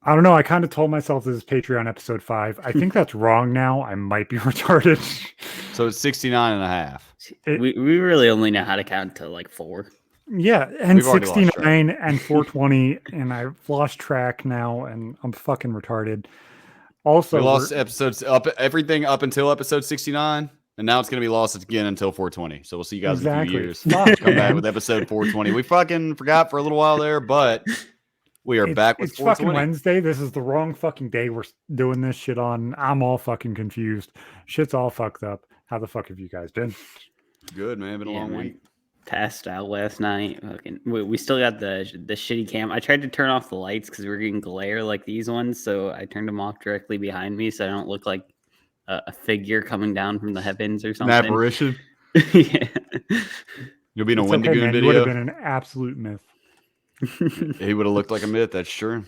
I don't know. I kind of told myself this is Patreon episode 5. I think that's wrong now. I might be retarded. So it's 69 and a half. We really only know how to count to like 4. Yeah, and We've already lost 69 and 420, and I've lost track now, and I'm fucking retarded. Also, we lost episodes up everything up until episode 69, and now it's going to be lost again until 420. So we'll see you guys in a few years. Fuck, Come back with episode 420. We fucking forgot for a little while there, but we are back with 420. It's fucking Wednesday. This is the wrong fucking day we're doing this shit on. I'm all fucking confused. Shit's all fucked up. How the fuck have you guys been? Good, man. Been a long week. Passed out last night. We still got the shitty cam. I tried to turn off the lights because we were getting glare like these ones, so I turned them off directly behind me so I don't look like a figure coming down from the heavens or something. An apparition. Yeah. You'll be in a Wendigoon video. He would have been an absolute myth. He would have looked like a myth. That's true.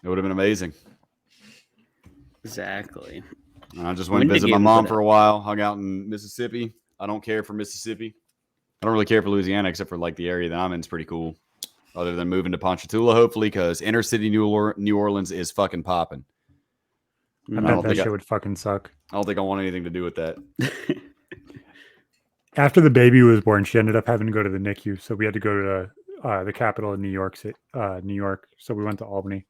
It would have been amazing. Exactly. I just went and visited my mom for a while. Hung out in Mississippi. I don't care for Mississippi. I don't really care for Louisiana, except for like the area that I'm in is pretty cool. Other than moving to Ponchatoula, hopefully, because inner city New Orleans is fucking popping. I bet that shit would fucking suck. I don't think I want anything to do with that. After the baby was born, she ended up having to go to the NICU, so we had to go to the capital of New York. So we went to Albany,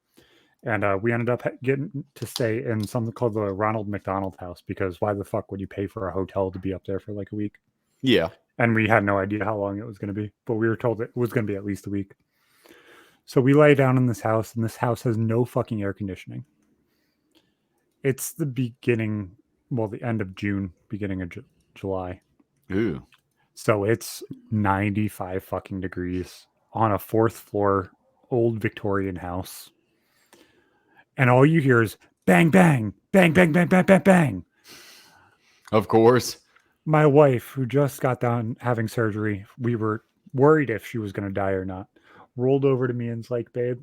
and we ended up getting to stay in something called the Ronald McDonald House, because why the fuck would you pay for a hotel to be up there for like a week? Yeah. And we had no idea how long it was going to be, but we were told it was going to be at least a week. So we lay down in this house, and this house has no fucking air conditioning. It's the the end of June, beginning of July. Ooh. So it's 95 fucking degrees on a 4th floor old Victorian house. And all you hear is bang, bang, bang, bang, bang, bang, bang, bang. Of course. My wife, who just got done having surgery, we were worried if she was going to die or not, rolled over to me and was like, babe,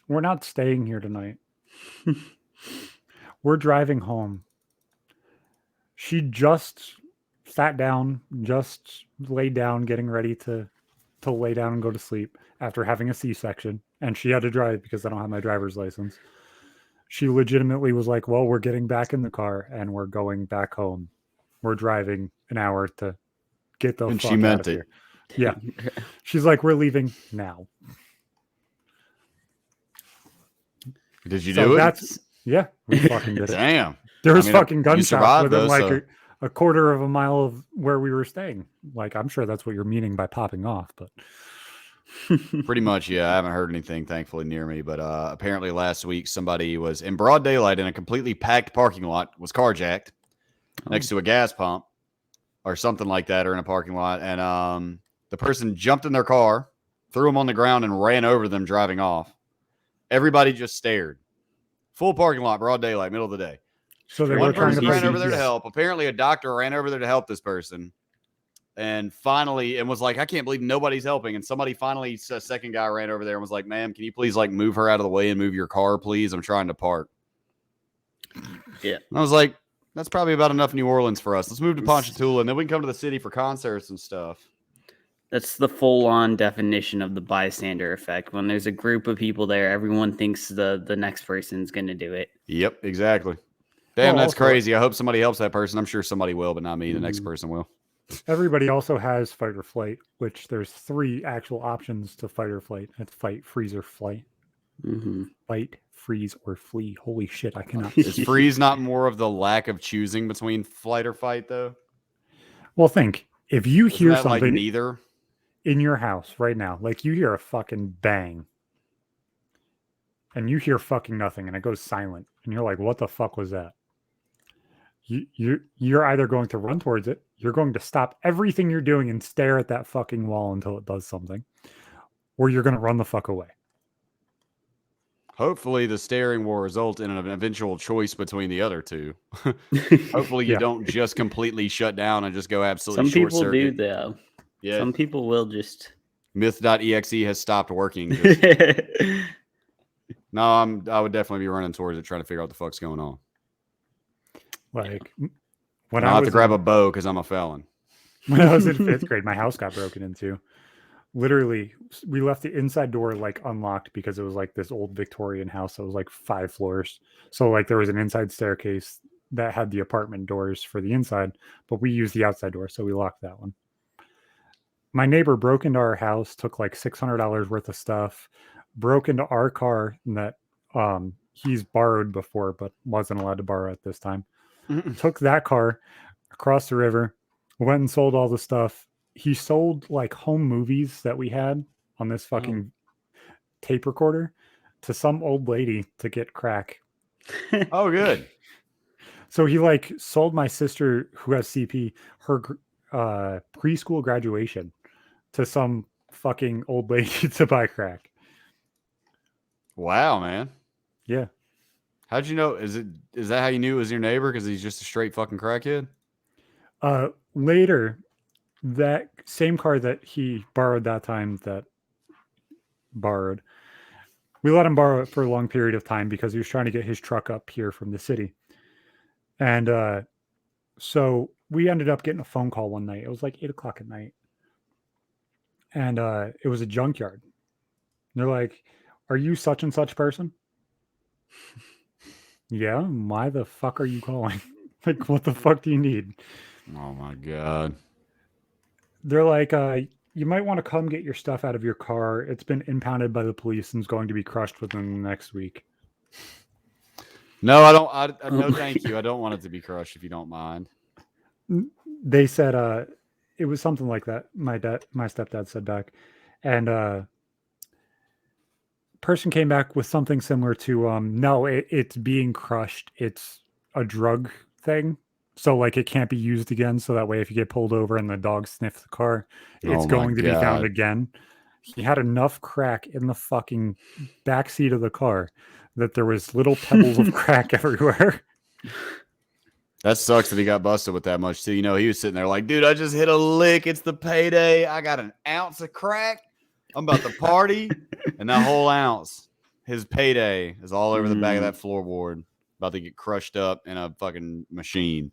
we're not staying here tonight. We're driving home. She just sat down, just laid down, getting ready to lay down and go to sleep after having a C-section. And she had to drive because I don't have my driver's license. She legitimately was like, well, we're getting back in the car and we're going back home. We're driving an hour to get the fuck out of here. Yeah. She's like, we're leaving now. Did you do it? Yeah, we fucking did it. Damn. There was fucking gunshots within like a quarter of a mile of where we were staying. Like, I'm sure that's what you're meaning by popping off, but pretty much, yeah. I haven't heard anything, thankfully, near me. But apparently last week, somebody was in broad daylight in a completely packed parking lot, was carjacked next to a gas pump or something like that, or in a parking lot. And the person jumped in their car, threw them on the ground, and ran over them driving off. Everybody just stared. Full parking lot, broad daylight, middle of the day. So they One person ran over there to help. Apparently, a doctor ran over there to help this person. And finally, and was like, I can't believe nobody's helping. And somebody finally, a second guy ran over there and was like, ma'am, can you please like move her out of the way and move your car, please? I'm trying to park. Yeah. And I was like, that's probably about enough New Orleans for us. Let's move to Ponchatoula, and then we can come to the city for concerts and stuff. That's the full-on definition of the bystander effect. When there's a group of people there, everyone thinks the next person's going to do it. Yep, exactly. Damn, that's crazy. I hope somebody helps that person. I'm sure somebody will, but not me. The next person will. Everybody also has fight or flight, which there's 3 actual options to fight or flight. It's fight, freeze, or flight. Mm-hmm. Fight, freeze, or flee. Holy shit, I cannot. Is freeze not more of the lack of choosing between flight or fight, though? Well, think. If you hear something like neither in your house right now, like you hear a fucking bang, and you hear fucking nothing, and it goes silent, and you're like, what the fuck was that? You're either going to run towards it, you're going to stop everything you're doing and stare at that fucking wall until it does something, or you're going to run the fuck away. Hopefully the staring will result in an eventual choice between the other two. Hopefully you don't just completely shut down and just go absolutely short circuit. Some people do, though. Yeah. Some people will just... Myth.exe has stopped working. No, I would definitely be running towards it, trying to figure out what the fuck's going on. Like, when I have to grab a bow because I'm a felon. When I was in 5th grade, my house got broken into. literally, we left the inside door like unlocked because it was like this old Victorian house that was like 5 floors. So like there was an inside staircase that had the apartment doors for the inside, but we used the outside door, so we locked that one. My neighbor broke into our house, took like $600 worth of stuff, broke into our car that he's borrowed before but wasn't allowed to borrow at this time. Took that car across the river, went and sold all the stuff. He sold like home movies that we had on this fucking tape recorder to some old lady to get crack. Oh, good. So he like sold my sister who has CP her preschool graduation to some fucking old lady to buy crack. Wow, man. Yeah. How'd you know? Is that how you knew it was your neighbor? Because he's just a straight fucking crackhead? Later, that same car that he borrowed that time we let him borrow it for a long period of time because he was trying to get his truck up here from the city. And so we ended up getting a phone call one night. It was like 8:00 at night. And it was a junkyard. They're like, "Are you such and such person?" Yeah. Why the fuck are you calling? Like, what the fuck do you need? Oh my God. They're like, you might want to come get your stuff out of your car. It's been impounded by the police and is going to be crushed within the next week. No, I don't. No, thank you. I don't want it to be crushed if you don't mind. They said it was something like that. My stepdad said back, and person came back with something similar to no, it's being crushed. It's a drug thing. So like it can't be used again. So that way if you get pulled over and the dog sniffs the car, it's Oh my going to be found God. again. He had enough crack in the fucking back seat of the car that there was little pebbles of crack everywhere. That sucks that he got busted with that much too. You know, he was sitting there like, dude, I just hit a lick. It's the payday. I got an ounce of crack. I'm about to party. And that whole ounce, his payday, is all over the back of that floorboard, about to get crushed up in a fucking machine.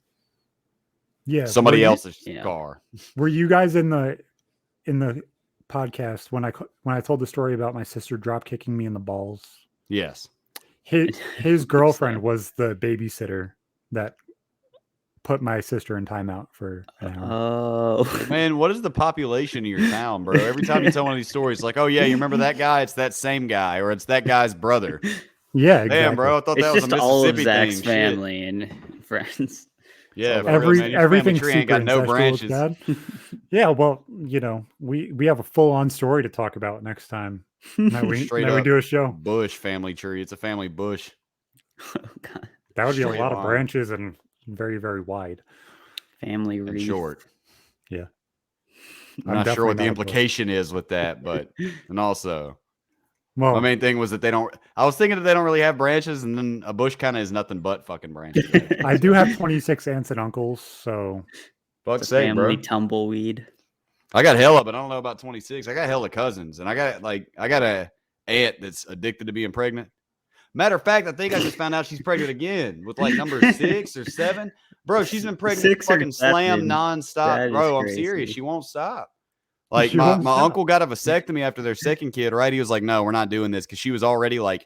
Yeah. Somebody else's car. Were you guys in the podcast when I told the story about my sister drop kicking me in the balls? Yes. His girlfriend was the babysitter that put my sister in timeout for an hour. Oh Man, what is the population of your town, bro? Every time you tell one of these stories, like, oh yeah, you remember that guy? It's that same guy, or it's that guy's brother. Yeah, exactly. Damn, bro, I thought it's that was a just all of Mississippi Zach's thing. family and friends. Yeah, for real, man. Your everything family tree ain't got no branches. Yeah, well, you know, we have a full-on story to talk about next time. Now we do a show. Bush family tree. It's a family bush. Oh God. That would be a Straight lot of line. branches and very, very wide. Family And wreath. short. Yeah. I'm not sure what the implication is with that, but and also well, my main thing was that I was thinking that they don't really have branches, and then a bush kind of is nothing but fucking branches. Right? I do have 26 aunts and uncles, so Fuck's sake, bro. Family tumbleweed. I got hella, but I don't know about 26. I got hella cousins, and I got a aunt that's addicted to being pregnant. Matter of fact, I think I just found out she's pregnant again with like number 6 or 7. Bro, she's been pregnant 6 or fucking slam 7. nonstop. That Bro, is I'm serious. crazy. She won't stop. Like She my won't stop. uncle got a vasectomy after their second kid, right? He was like, no, we're not doing this because she was already like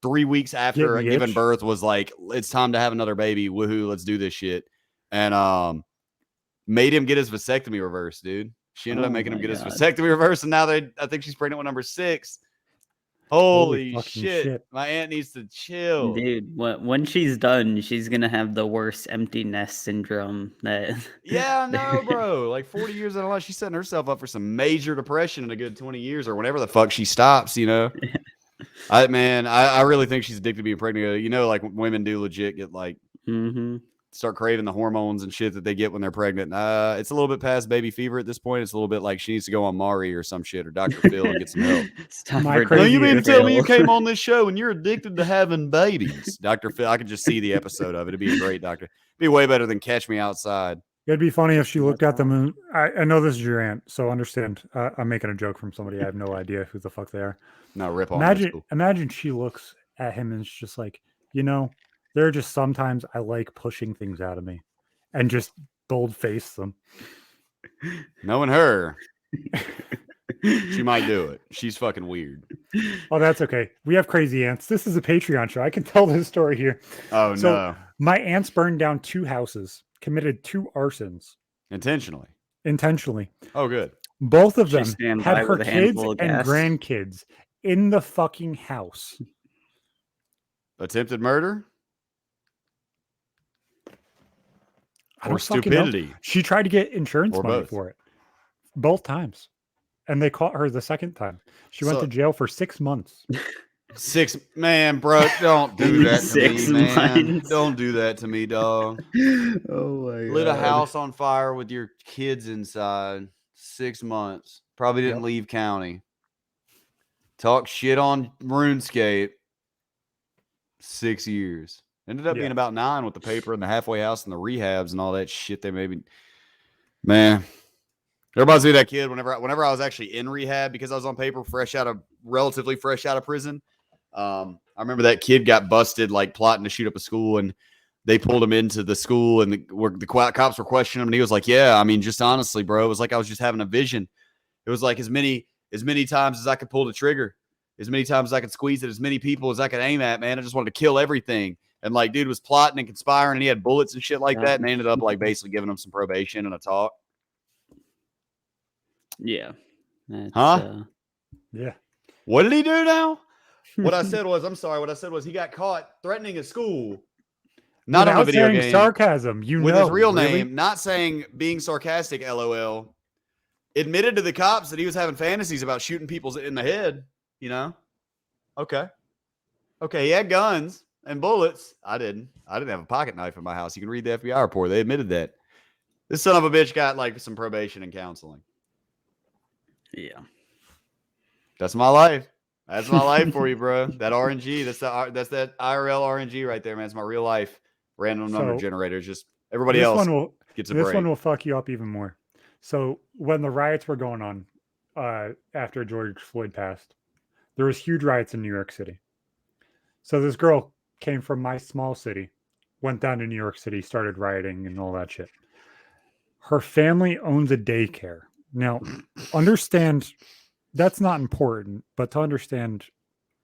3 weeks after Getting the giving itch. birth was like, it's time to have another baby. Woohoo, let's do this shit. And made him get his vasectomy reversed, dude. She ended up Oh making him my get his God. vasectomy reversed, and now I think she's pregnant with number 6. Holy fucking shit. My aunt needs to chill. Dude, when she's done, she's gonna have the worst empty nest syndrome. That Yeah, I know, bro. Like 40 years in a life, she's setting herself up for some major depression in a good 20 years or whenever the fuck she stops, you know? I really think she's addicted to being pregnant. You know, like women do legit get like start craving the hormones and shit that they get when they're pregnant. It's a little bit past baby fever at this point. It's a little bit like she needs to go on Maury or some shit or Dr. Phil and get some help. Stop My for crazy No, you mean to tell me you Phil. came on this show and you're addicted to having babies, Dr. Phil? I could just see the episode of it. It'd be a great doctor. It'd be way better than Catch Me Outside. it'd be funny if she looked at the moon. I know this is your aunt, so understand. I'm making a joke from somebody. I have no idea who the fuck they are. No, rip on. That's cool. Imagine she looks at him and is just like, you know, there are just sometimes I like pushing things out of me and just bold face them. Knowing her, She might do it. She's fucking weird. Oh, that's okay. We have crazy aunts. This is a Patreon show. I can tell this story here. Oh, So no. my aunts burned down 2 houses, committed 2 arsons Intentionally. intentionally. Oh, good. Both of She them stand had by her with a kids handful of and gas. grandkids in the fucking house. Attempted murder? I Or don't fucking know. stupidity? She tried to get insurance Or money both. for it. Both times. And they caught her the second time. She went to jail for 6 months. 6 man, bro. Don't do that to 6 me, man. months. Don't do that to me, dog. Oh my Lit a God. house on fire with your kids inside. 6 months. Probably didn't Yep. leave county. Talk shit on RuneScape. 6 years. Ended up Yeah. being about 9 with the paper and the halfway house and the rehabs and all that shit. They maybe, man. Everybody's be that kid whenever I was actually in rehab because I was on paper, relatively fresh out of prison. I remember that kid got busted like plotting to shoot up a school, and they pulled him into the school, and the cops were questioning him, and he was like, "Yeah, I mean, just honestly, bro, it was like I was just having a vision. It was like as many times as I could pull the trigger, as many times as I could squeeze it, as many people as I could aim at. Man, I just wanted to kill everything." And like, dude was plotting and conspiring, and he had bullets and shit like that, and they ended up like basically giving him some probation and a talk. Yeah. That's, Huh? Yeah. What did he do now? What I said was he got caught threatening a school. Not on a Without video saying game. sarcasm, With his real really? name, not saying being sarcastic, LOL. Admitted to the cops that he was having fantasies about shooting people in the head, you know? Okay, he had guns and bullets. I didn't have a pocket knife in my house. You can read the FBI report. They admitted that. This son of a bitch got like some probation and counseling. yeah. That's my life. That's my life for you, bro. That RNG, that's that IRL RNG right there, man. It's my real life. Random number generators. Just everybody else gets a break. This one will fuck you up even more. So when the riots were going on after George Floyd passed, there was huge riots in New York City. So this girl came from my small city, went down to New York City, started rioting and all that shit. Her family owns a daycare. Now, understand that's not important, but to understand,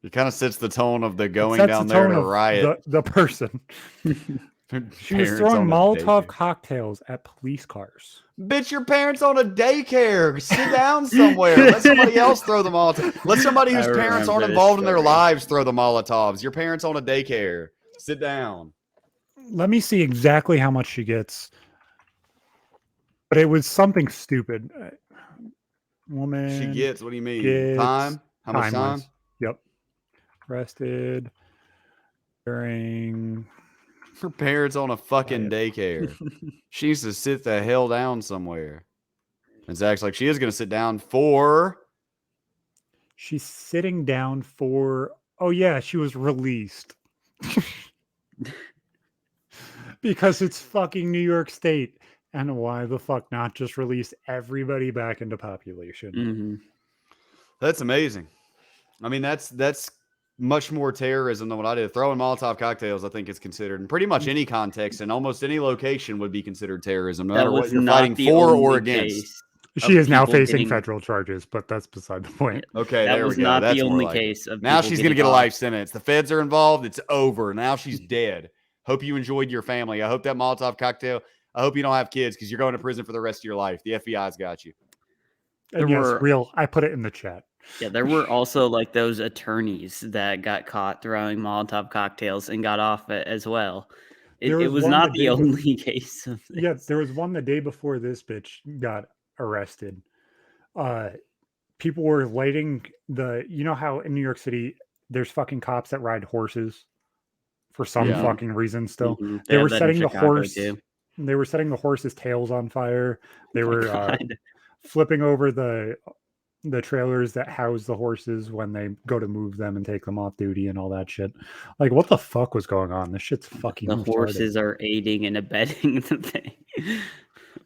it kind of sets the tone of the going down there to riot. The person. She was throwing Molotov cocktails at police cars. Bitch, your parents own a daycare. Sit down somewhere. Let somebody else throw the Molotov. Let somebody whose parents aren't involved in their lives throw the Molotovs. Your parents own a daycare. Sit down. Let me see exactly how much she gets. But it was something stupid. Woman. She gets, what do you mean? Time? How much time? Yep. Arrested during. Her parents own a fucking daycare. She needs to sit the hell down somewhere. And Zach's like, she is going to sit down for. She's sitting down for. Oh, yeah, she was released. Because it's fucking New York State. And why the fuck not just release everybody back into population? Mm-hmm. That's amazing. I mean, that's much more terrorism than what I did. Throwing Molotov cocktails, I think, is considered in pretty much any context and almost any location would be considered terrorism, no matter what you're fighting for or against. She is now facing federal charges, but that's beside the point. Okay, that there was we go. not That's the only like case of now she's going to get a life sentence. The feds are involved. It's over. Now she's dead. Hope you enjoyed your family. I hope that Molotov cocktail. I hope you don't have kids because you're going to prison for the rest of your life. The FBI's got you. And yes, real. I put it in the chat. Yeah, there were also like those attorneys that got caught throwing Molotov cocktails and got off as well. It was not the only case of this. Yeah, there was one the day before this bitch got arrested. People were lighting you know how in New York City there's fucking cops that ride horses for some fucking reason still. Mm-hmm. They were setting the horse. They were setting the horses' tails on fire. They were flipping over the trailers that house the horses when they go to move them and take them off duty and all that shit. Like, what the fuck was going on? This shit's fucking The retarded. Horses are aiding and abetting the thing.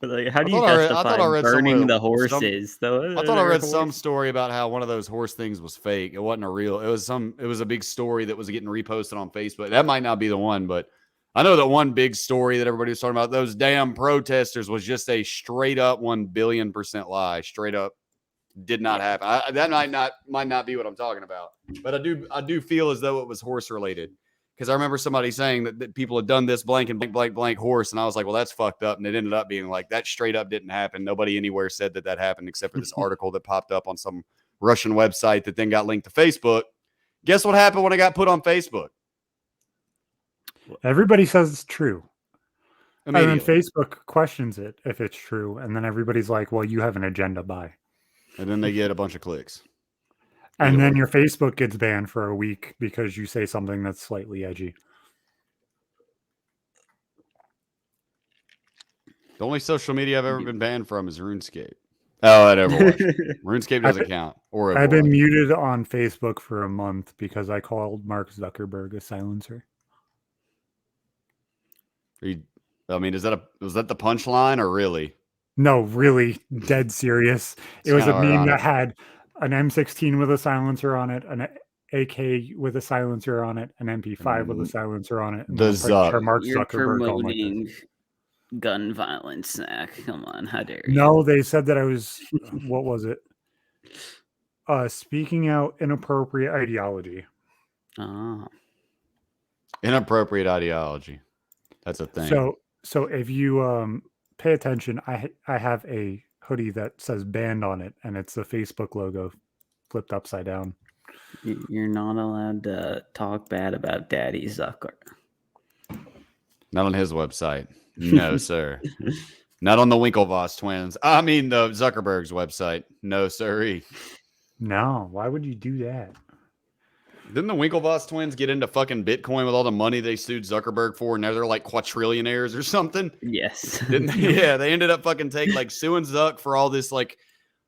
Like, how do you justify burning the horses? I thought I read some story about how one of those horse things was fake. It wasn't a real. It was a big story that was getting reposted on Facebook. That might not be the one, but I know that one big story that everybody was talking about, those damn protesters, was just a straight up 1 billion% lie. Straight up. Did not happen. That might not be what I'm talking about, but I do feel as though it was horse related, because I remember somebody saying that people had done this blank and blank horse, and I was like, well, that's fucked up, and it ended up being like that straight up didn't happen. Nobody anywhere said that happened except for this article that popped up on some Russian website that then got linked to Facebook. Guess what happened when it got put on Facebook? Everybody says it's true. And then Immediately. Facebook questions it if it's true. And then everybody's like, well, you have an agenda, bye. And then they get a bunch of clicks. And Either then way. your Facebook gets banned for a week because you say something that's slightly edgy. The only social media I've ever been banned from is RuneScape. Oh, and Overwatch. RuneScape doesn't count. Or Overwatch. I've been muted on Facebook for a month because I called Mark Zuckerberg a silencer. Was that the punchline or really? No, really, dead serious. It was a kinda meme ironic. that had an M16 with a silencer on it, an AK with a silencer on it, an MP5 with a silencer on it. And The I'm pretty sure Zuck. Mark You're Zuckerberg going like this. promoting gun violence, Zach. Come on, how dare you? No, they said that I was, what was it? Speaking out inappropriate ideology. Oh. Inappropriate ideology. That's a thing. So if you pay attention, I have a hoodie that says banned on it, and it's the Facebook logo flipped upside down. You're not allowed to talk bad about Daddy Zucker. Not on his website. No, sir. Not on the Winklevoss twins. I mean, the Zuckerberg's website. No, sirree. No, why would you do that? Didn't the Winklevoss twins get into fucking Bitcoin with all the money they sued Zuckerberg for? And now they're like quadrillionaires or something. Yes. Didn't they? Yeah, they ended up fucking suing Zuck for all this like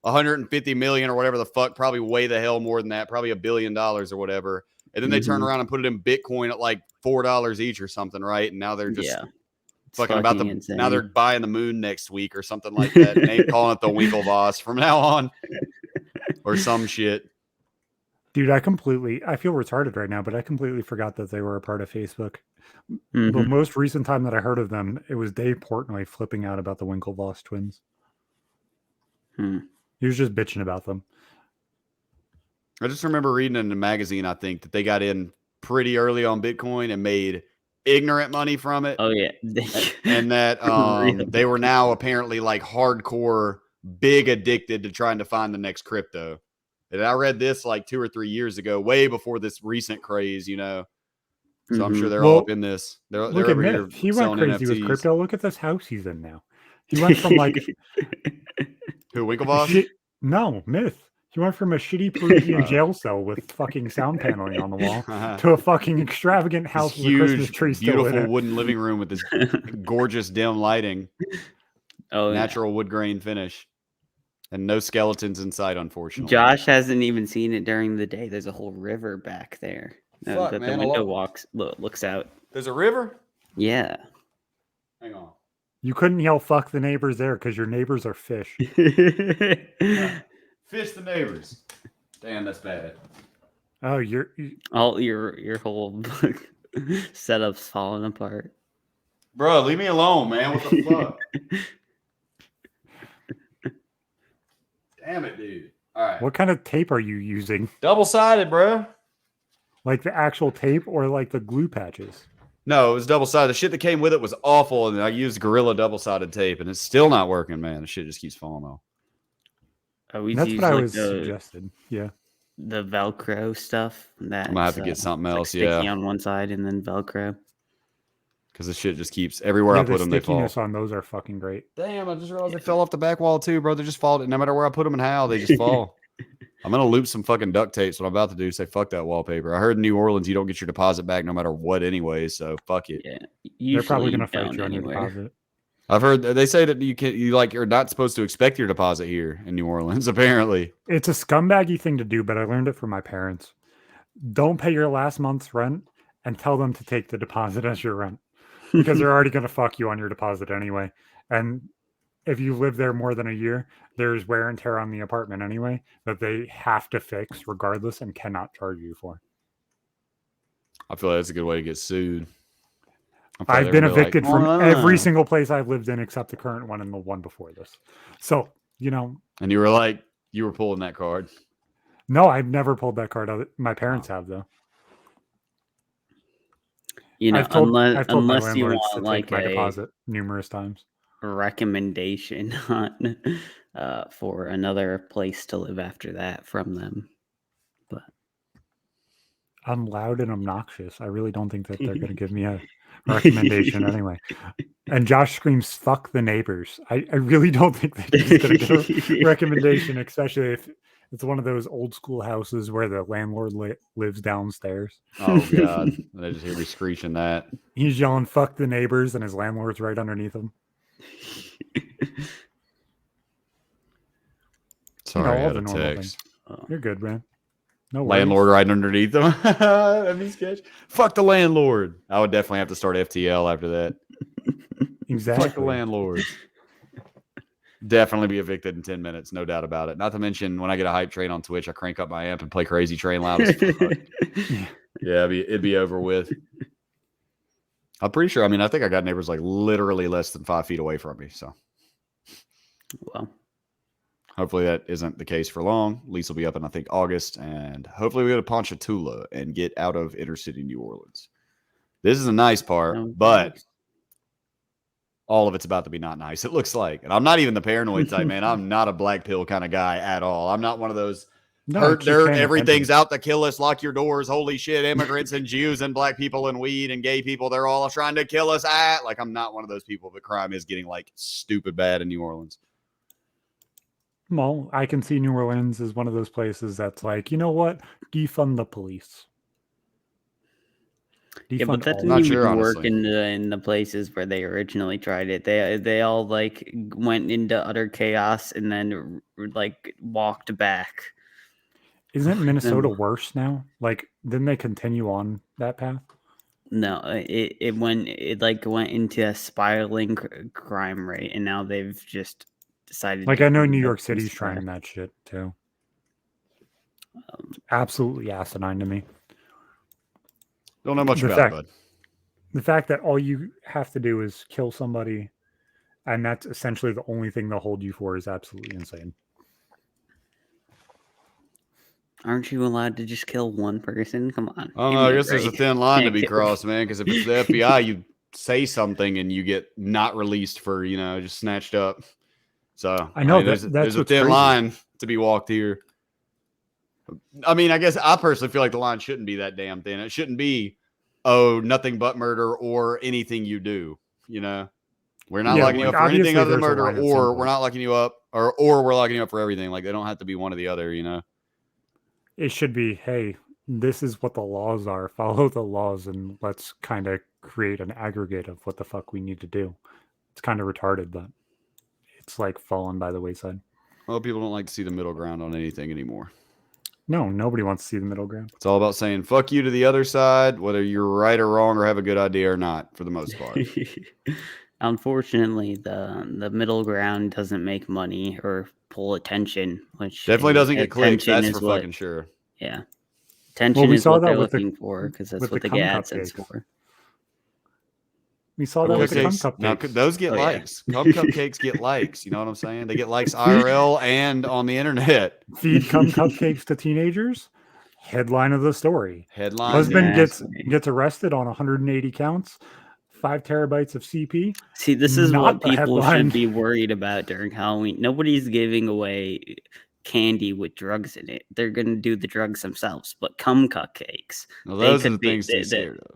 150 million or whatever the fuck, probably way the hell more than that, probably $1 billion or whatever. And then they turn around and put it in Bitcoin at like $4 each or something, right? And now they're just fucking about the insane. now they're buying the moon next week or something like that. And they ain't calling it the Winklevoss from now on or some shit. Dude, I feel retarded right now, but I completely forgot that they were a part of Facebook. The most recent time that I heard of them, it was Dave Portnoy flipping out about the Winklevoss twins. He was just bitching about them. I just remember reading in a magazine, I think, that they got in pretty early on Bitcoin and made ignorant money from it. Oh, yeah. And that they were now apparently like hardcore, big addicted to trying to find the next crypto. And I read this like 2 or 3 years ago, way before this recent craze, you know. So I'm sure they're all up in this. They're Look at over here Myth. He went selling crazy NFTs. with crypto. Look at this house he's in now. He went from like who, Winklevoss? No, Myth. He went from a shitty Peruvian jail cell with fucking sound paneling on the wall to a fucking extravagant house with a Christmas tree still in beautiful it. wooden living room with this gorgeous dim lighting, natural wood grain finish, and no skeletons inside, unfortunately. Josh hasn't even seen it during the day. There's a whole river back there that the window looks out. There's a river? Yeah. Hang on. You couldn't yell "fuck the neighbors" there because your neighbors are fish. Fish the neighbors. Damn, that's bad. Oh, your whole setup's falling apart. Bro, leave me alone, man. What the fuck? Damn it, dude. All right. What kind of tape are you using? Double-sided, bro. Like the actual tape or like the glue patches? No, it was double-sided. The shit that came with it was awful, and I used Gorilla double-sided tape, and it's still not working, man. The shit just keeps falling off. That's what I was suggested. Yeah. The Velcro stuff. I'm going to have to get something else, like sticky on one side and then Velcro. Because the shit just keeps, everywhere I put them, they fall. The stickiness on those are fucking great. Damn, I just realized they fell off the back wall too, bro. They just fall. No matter where I put them and how, they just fall. I'm going to loop some fucking duct tape. So what I'm about to do is say, fuck that wallpaper. I heard in New Orleans, you don't get your deposit back no matter what anyway. So fuck it. Yeah. They're probably going to fight you on your deposit. I've heard they say that you're not supposed to expect your deposit here in New Orleans, apparently. It's a scumbaggy thing to do, but I learned it from my parents. Don't pay your last month's rent and tell them to take the deposit as your rent because they're already going to fuck you on your deposit anyway. And if you live there more than a year, there's wear and tear on the apartment anyway that they have to fix regardless and cannot charge you for. I feel like that's a good way to get sued. I've been evicted from every single place I've lived in except the current one and the one before this. So, you know. And you were like, You were pulling that card. No, I've never pulled that card out. My parents have though. You know, I've told my unless you landlords to want take like my a deposit numerous times. recommendation on for another place to live after that from them. But I'm loud and obnoxious. I really don't think that they're going to give me a recommendation anyway. And Josh screams, "Fuck the neighbors." I really don't think that he's going to get a recommendation, especially if it's one of those old school houses where the landlord lives downstairs. Oh God, I just hear me screeching that. He's yelling, "Fuck the neighbors," and his landlord's right underneath him. Sorry, all I had the a normal text. Oh. You're good, man. No worries. Landlord right underneath them. That'd be sketch. Fuck the landlord. I would definitely have to start FTL after that. Exactly. Fuck the landlord. Definitely be evicted in 10 minutes, no doubt about it. Not to mention, when I get a hype train on Twitch, I crank up my amp and play Crazy Train loud as fuck. Yeah, it'd be over with. I'm pretty sure. I mean, I think I got neighbors like literally less than 5 feet away from me. So, Well, hopefully that isn't the case for long. Lease will be up in, I think, August. And hopefully we go to Ponchatoula and get out of inner city New Orleans. This is a nice part, but all of it's about to be not nice. It looks like. And I'm not even the paranoid type, man. I'm not a black pill kind of guy at all. I'm not one of those hurt dirt, everything's out to kill us, lock your doors, holy shit, immigrants and Jews and black people and weed and gay people, they're all trying to kill us. Like, I'm not one of those people, but crime is getting like stupid bad in New Orleans. Well, I can see New Orleans as one of those places that's like, you know what? Defund the police. yeah, but that Not didn't sure, even work honestly. in the places where they originally tried it. They all like went into utter chaos and then like walked back. Isn't Minnesota worse now? Like, didn't they continue on that path? No, it went into a spiraling crime rate, and now they've just decided. Like, to I know bring New the York police City's trying back. that shit too. Absolutely asinine to me. Don't know much about it, bud. The fact that all you have to do is kill somebody, and that's essentially the only thing they'll hold you for, is absolutely insane. Aren't you allowed to just kill one person? Come on. I don't know. I guess there's a thin line to be crossed, man. Because if it's the FBI, you say something and you get not released for, just snatched up. So I know there's a thin crazy. line to be walked here. I mean, I guess I personally feel like the line shouldn't be that damn thin. It shouldn't be, oh, nothing but murder or anything you do. We're not locking you up for anything other than murder, or we're not locking you up, or we're locking you up for everything. Like, they don't have to be one or the other. It should be, hey, this is what the laws are. Follow the laws, and let's kind of create an aggregate of what the fuck we need to do. It's kind of retarded, but it's like fallen by the wayside. Well, people don't like to see the middle ground on anything anymore. No, nobody wants to see the middle ground. It's all about saying fuck you to the other side, whether you're right or wrong or have a good idea or not, for the most part. Unfortunately, the middle ground doesn't make money or pull attention, which definitely doesn't get clicks. That's for fucking sure. Yeah, attention is what they're looking for, because that's what they get AdSense for. We saw that with the cum cupcakes. Now, those get likes. Yeah. Cum cupcakes get likes. You know what I'm saying? They get likes IRL and on the internet. Feed cum cupcakes to teenagers. Headline of the story. Headline. Husband gets arrested on 180 counts. 5 terabytes of CP. See, this is what people should be worried about during Halloween. Nobody's giving away candy with drugs in it. They're going to do the drugs themselves. But cum cupcakes. Well, those are the things to be scared of.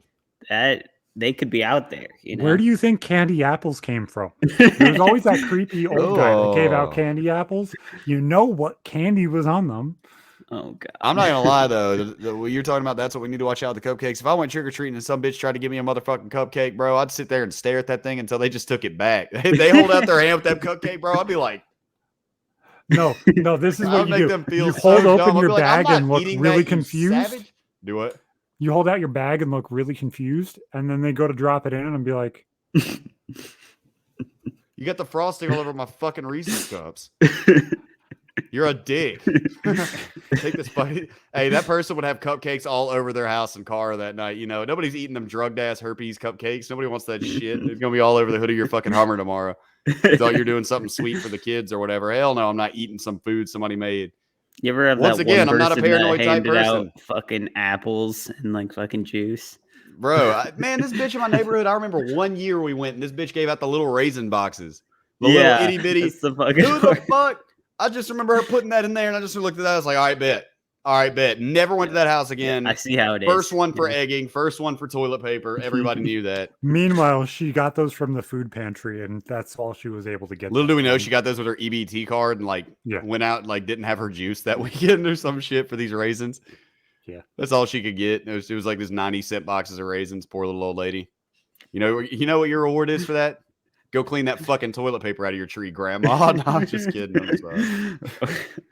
They could be out there. Where do you think candy apples came from? There's always that creepy old guy that gave out candy apples. You know what candy was on them. Oh, God. I'm not going to lie, though. What you're talking about, that's what we need to watch out with the cupcakes. If I went trick-or-treating and some bitch tried to give me a motherfucking cupcake, bro, I'd sit there and stare at that thing until they just took it back. They hold out their hand with that cupcake, bro. I'd be like, no, this is what you do. Them feel you hold so open dumb. your bag like, and look really confused. Do what? You hold out your bag and look really confused, and then they go to drop it in and be like, you got the frosting all over my fucking Reese's cups. You're a dick. Take this buddy. Hey, that person would have cupcakes all over their house and car that night. Nobody's eating them drugged ass herpes cupcakes. Nobody wants that shit. It's gonna be all over the hood of your fucking Hummer tomorrow. You thought you're doing something sweet for the kids or whatever. Hell no, I'm not eating some food somebody made. You ever have Once that again, one I'm not a person that paranoid type handed out person. fucking apples and like fucking juice? Bro, man, this bitch in my neighborhood, I remember one year we went and this bitch gave out the little raisin boxes. The little itty bitty. That's the fucking Who the fuck? I just remember her putting that in there and I just looked at that. I was like, all right, bet. All right, bet. Never went to that house again. I see how it is. First one for egging, first one for toilet paper. Everybody knew that. Meanwhile, she got those from the food pantry, and that's all she was able to get. Little do we know, she got those with her EBT card and like went out and like didn't have her juice that weekend or some shit for these raisins. Yeah, that's all she could get. It was like this 90-cent boxes of raisins. Poor little old lady. You know what your reward is for that? Go clean that fucking toilet paper out of your tree, Grandma. No, I'm just kidding. I'm sorry.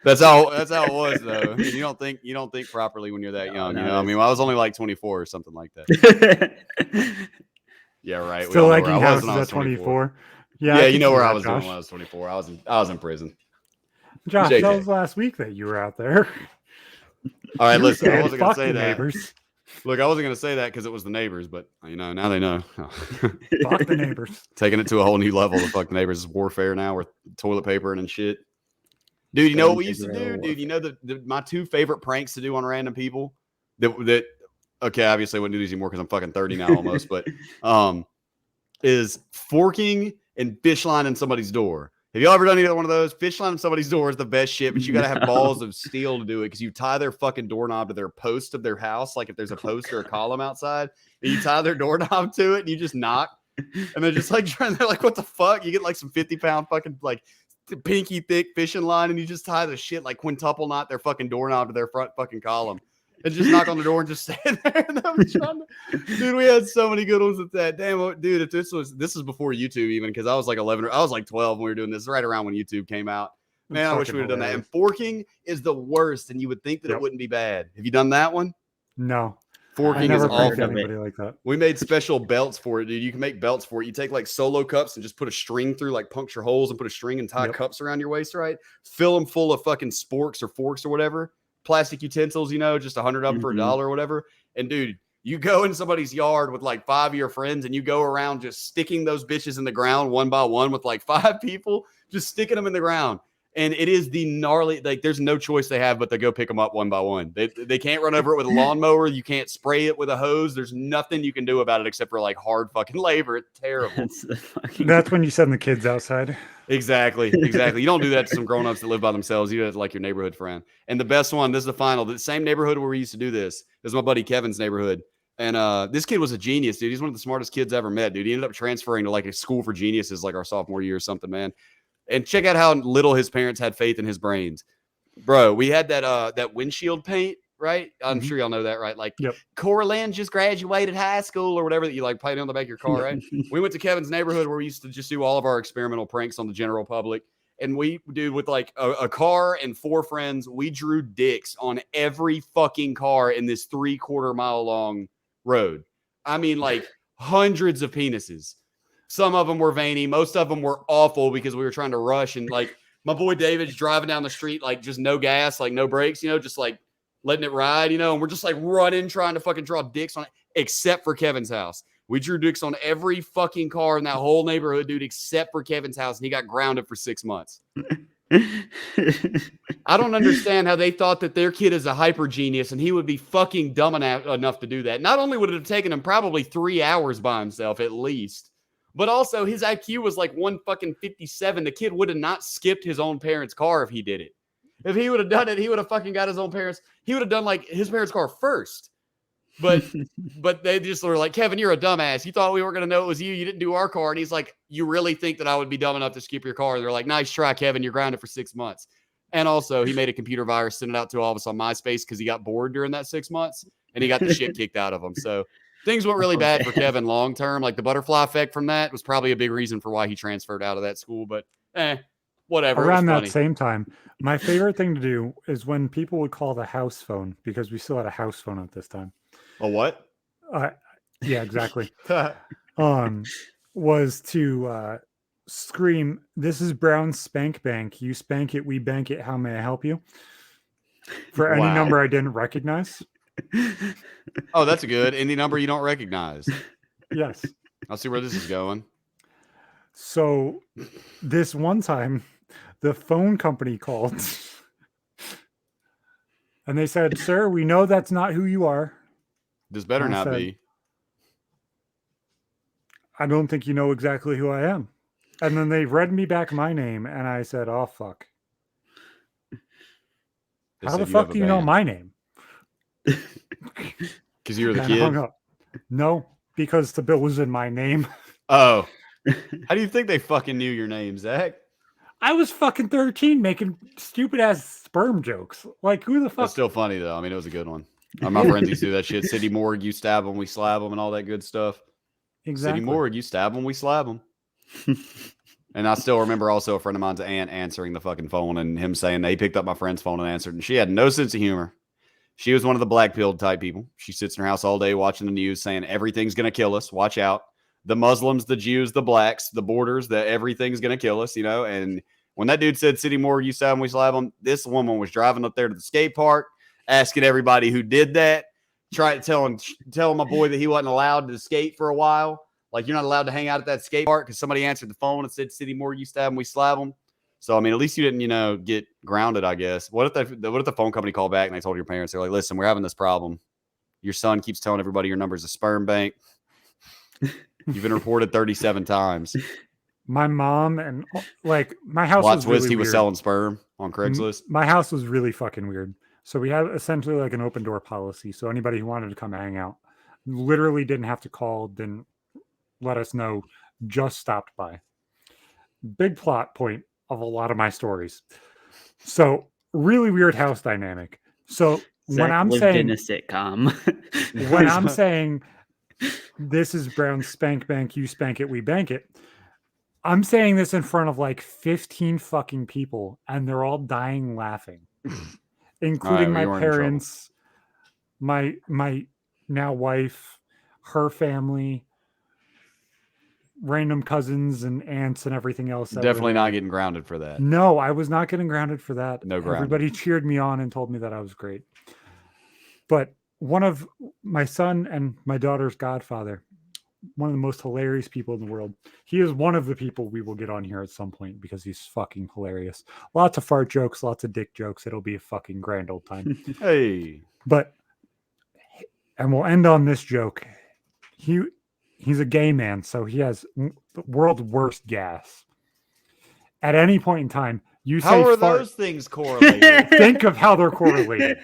That's how it was, though. I mean, you don't think properly when you're that young. You know, I mean, I was only like 24 or something like that. Yeah, right. Still liking houses at 24. Yeah, you know where I was doing when I was 24. I was in prison. Josh, JK. that was last week that you were out there. All right, listen. I wasn't gonna say that. Neighbors. Look, I wasn't going to say that because it was the neighbors, but, now they know. Fuck the neighbors. Taking it to a whole new level. The fuck the neighbors is warfare now with toilet paper and shit. Dude, you know what we used to do? Dude, you know my two favorite pranks to do on random people? That okay, obviously I wouldn't do these anymore because I'm fucking 30 now almost, but is forking and fish lining somebody's door. Have y'all ever done either one of those? Fish lining somebody's door is the best shit, but you got to have balls of steel to do it because you tie their fucking doorknob to their post of their house. Like if there's a post or a column outside, and you tie their doorknob to it and you just knock. And they're just like trying, they're like, what the fuck? You get like some 50-pound fucking like pinky thick fishing line and you just tie the shit like quintuple knot their fucking doorknob to their front fucking column. And just knock on the door and just stand there. And dude, we had so many good ones with that. Damn, dude, if this is before YouTube even, because I was like 11 or I was like 12 when we were doing this, right around when YouTube came out. Man, I wish we would have done that. And forking is the worst, and you would think that it wouldn't be bad. Have you done that one? No. Forking is awful. Anybody like that. We made special belts for it, dude. You can make belts for it. You take like solo cups and just put a string through, like puncture holes and put a string and tie cups around your waist, right? Fill them full of fucking sporks or forks or whatever. Plastic utensils, just 100 of them for $1 or whatever. And dude, you go in somebody's yard with like 5 of your friends and you go around just sticking those bitches in the ground one by one with like 5 people, just sticking them in the ground. And it is the gnarly, like there's no choice they have but to go pick them up one by one. They can't run over it with a lawnmower. You can't spray it with a hose. There's nothing you can do about it except for like hard fucking labor. It's terrible. That's when you send the kids outside. Exactly. You don't do that to some grown-ups that live by themselves. You do that to like your neighborhood friend. And the best one, this is the final, the same neighborhood where we used to do this. This is my buddy Kevin's neighborhood. And this kid was a genius, dude. He's one of the smartest kids I ever met, dude. He ended up transferring to like a school for geniuses like our sophomore year or something, man. And check out how little his parents had faith in his brains. Bro, we had that windshield paint, right? I'm sure y'all know that, right? Like Corlin just graduated high school or whatever that you like paint on the back of your car, right? We went to Kevin's neighborhood where we used to just do all of our experimental pranks on the general public. And we, dude, with like a car and 4 friends, we drew dicks on every fucking car in this 3/4 mile long road. I mean, like hundreds of penises. Some of them were veiny. Most of them were awful because we were trying to rush. And like my boy David's driving down the street, like just no gas, like no brakes, just like letting it ride, and we're just like running, trying to fucking draw dicks on it, except for Kevin's house. We drew dicks on every fucking car in that whole neighborhood, dude, except for Kevin's house. And he got grounded for 6 months. I don't understand how they thought that their kid is a hyper genius and he would be fucking dumb enough to do that. Not only would it have taken him probably 3 hours by himself at least, but also his IQ was like 157. The kid would have not skipped his own parents' car if he did it. If he would have done it, he would have fucking got his own parents. He would have done like his parents' car first. But they just were like, Kevin, you're a dumbass. You thought we weren't going to know it was you. You didn't do our car. And he's like, you really think that I would be dumb enough to skip your car? They're like, nice try, Kevin. You're grounded for 6 months. And also he made a computer virus, sent it out to all of us on MySpace because he got bored during that 6 months and he got the shit kicked out of him. So things went really bad for Kevin long term. Like the butterfly effect from that was probably a big reason for why he transferred out of that school. But whatever. Around that same time, my favorite thing to do is when people would call the house phone, because we still had a house phone at this time. A what? Yeah, exactly. Was to scream, "This is Brown Spank Bank. You spank it, we bank it. How may I help you?" For any number I didn't recognize. Oh, that's good. Any number you don't recognize. Yes. I'll see where this is going. So this one time, the phone company called and they said, "Sir, we know that's not who you are. This better I not said, be. I don't think you know exactly who I am." And then they read me back my name, and I said, "Oh fuck! They How the said you have fuck a do you know band. my name?" Because you were the And hung kid. up. No, because the bill was in my name. Oh, how do you think they fucking knew your name, Zach? I was fucking 13 making stupid ass sperm jokes. Like, who the That's fuck? still funny though. I mean, it was a good one. My friends used to do that shit. City morgue, you stab them, we slab them, and all that good stuff. Exactly. City morgue, you stab them, we slab them. And I still remember also a friend of mine's aunt answering the fucking phone and him saying that he picked up my friend's phone and answered, and she had no sense of humor. She was one of the black pilled type people. She sits in her house all day watching the news saying everything's going to kill us. Watch out. The Muslims, the Jews, the blacks, the borders, that everything's going to kill us, you know? And when that dude said City Morgue, you stab them, we slab them, this woman was driving up there to the skate park, asking everybody who did that, trying to tell my boy that he wasn't allowed to skate for a while. Like, you're not allowed to hang out at that skate park because somebody answered the phone and said City Morgue, you stab them, we slab them. So, I mean, at least you didn't, get grounded, I guess. What if the phone company called back and they told your parents, they're like, listen, we're having this problem. Your son keeps telling everybody your number is a sperm bank. You've been reported 37 times. My mom and like my house Plot was twist, really he was weird. selling sperm on Craigslist. My house was really fucking weird. So we had essentially like an open door policy. So anybody who wanted to come hang out literally didn't have to call, didn't let us know, just stopped by. Big plot point of a lot of my stories. So really weird house dynamic. So when Zach I'm lived in saying a sitcom. when I'm saying this is Brown spank bank, you spank it, we bank it. I'm saying this in front of like 15 fucking people, and they're all dying laughing, including well, my you weren't in trouble. parents, my now wife, her family, random cousins and aunts, and everything else. That Definitely were not there. getting grounded for that. No, I was not getting grounded for that. No grounding. Everybody cheered me on and told me that I was great. But one of my son and my daughter's godfather, one of the most hilarious people in the world. He is one of the people we will get on here at some point because he's fucking hilarious. Lots of fart jokes, lots of dick jokes. It'll be a fucking grand old time. Hey. But, and we'll end on this joke. He's a gay man, so he has the world's worst gas. At any point in time, you How say are fart. those things correlated? Think of how they're correlated.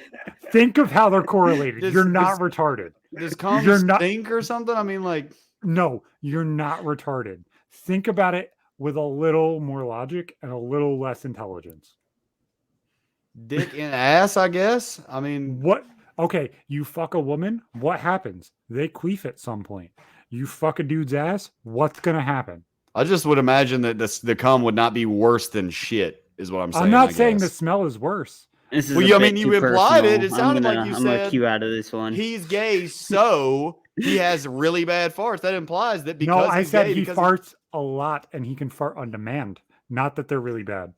Think of how they're correlated. Does- You're not does- retarded. Does cum You're not- stink or something? I mean, like, No, you're not retarded. Think about it with a little more logic and a little less intelligence. dick in ass, I guess. I mean, What? Okay, you fuck a woman, what happens? They queef at some point. You fuck a dude's ass, what's going to happen? I just would imagine that the cum would not be worse than shit, is what I'm saying. I'm not I saying the guess. smell is worse. This is Well, a yeah, I bit mean, you too implied it. personal. It sounded like you I'm gonna said cue out of this one. he's gay, so he has really bad farts. That implies that because No, I he's said gay, he because farts a lot and he can fart on demand. Not that they're really bad.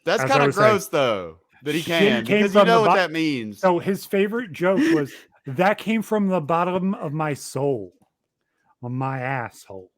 that's as kind I of was saying, gross, though, that he shitty can, came because you from the know what bo- that means. So his favorite joke was that came from the bottom of my soul, on my asshole.